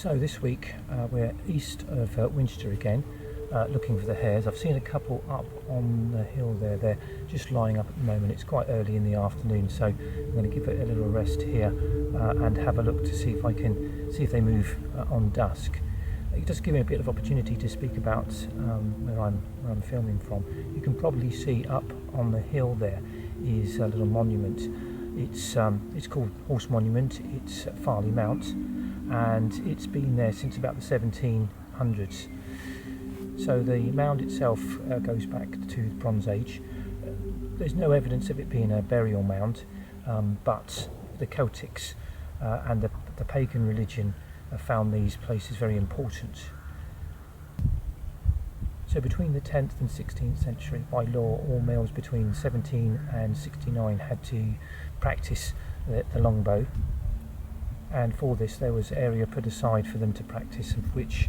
So this week we're east of Winchester again, looking for the hares. I've seen a couple up on the hill there. They're just lying up at the moment. It's quite early in the afternoon, so I'm going to give it a little rest here and have a look to see if I can see if they move on dusk. It does give me a bit of opportunity to speak about where I'm filming from. You can probably see up on the hill there is a little monument. It's called Horse Monument. It's at Farley Mount, and it's been there since about the 1700s. So the mound itself goes back to the Bronze Age. There's no evidence of it being a burial mound, but the Celtics and the pagan religion found these places very important. So between the 10th and 16th century, by law, all males between 17 and 69 had to practice the longbow, and for this there was area put aside for them to practice, of which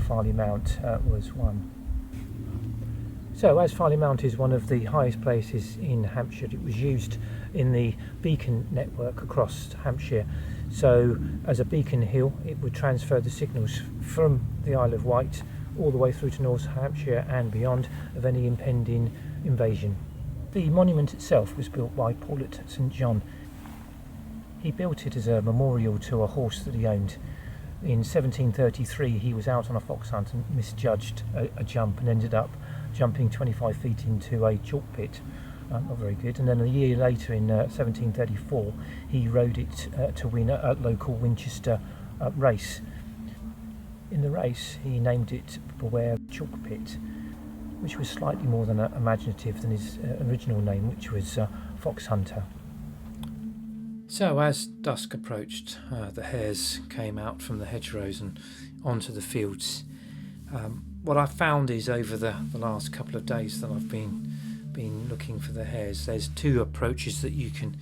Farley Mount was one. So as Farley Mount is one of the highest places in Hampshire, it was used in the beacon network across Hampshire. So as a beacon hill, it would transfer the signals from the Isle of Wight all the way through to North Hampshire and beyond of any impending invasion. The monument itself was built by Paul at St John. He built it as a memorial to a horse that he owned. In 1733 he was out on a fox hunt and misjudged a jump and ended up jumping 25 feet into a chalk pit. Not very good. And then a year later, in 1734, he rode it to win a local Winchester race. In the race he named it Beware Chalk Pit, which was slightly more than imaginative than his original name, which was Fox Hunter. So as dusk approached, the hares came out from the hedgerows and onto the fields. What I found is over the last couple of days that I've been looking for the hares, there's two approaches that you can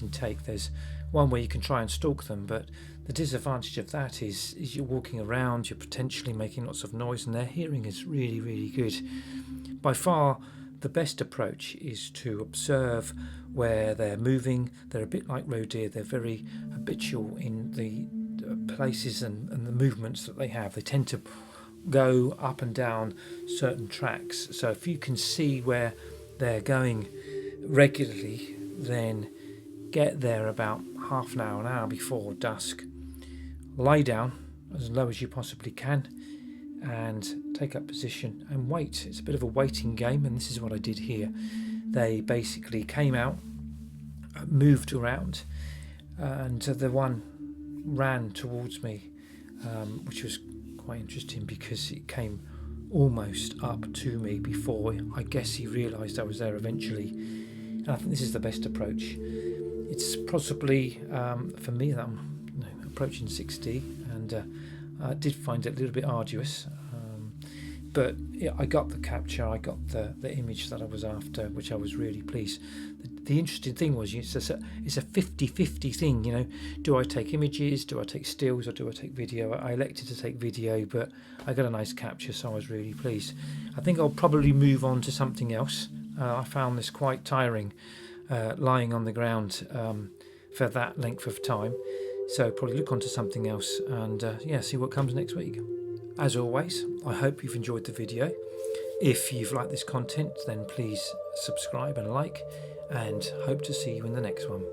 take. There's one where you can try and stalk them, but the disadvantage of that is you're walking around, you're potentially making lots of noise, and their hearing is really, really good. By far the best approach is to observe where they're moving. They're a bit like roe deer. They're very habitual in the places and the movements that they have. They tend to go up and down certain tracks. So if you can see where they're going regularly, then get there about half an hour before dusk. Lie down as low as you possibly can and take up position and wait. It's a bit of a waiting game, and this is what I did here. They basically came out, moved around, and the one ran towards me, which was quite interesting because it came almost up to me before I guess he realised I was there eventually. And I think this is the best approach. It's possibly for me that I'm approaching 60, and I did find it a little bit arduous, but I got the capture, I got the image that I was after, which I was really pleased. The interesting thing was it's a 50-50 thing, do I take images, do I take stills, or do I take video? I elected to take video, but I got a nice capture, so I was really pleased. I think I'll probably move on to something else. I found this quite tiring, lying on the ground for that length of time, so probably look onto something else and see what comes next week. As always, I hope you've enjoyed the video. If you've liked this content, then please subscribe and like, and hope to see you in the next one.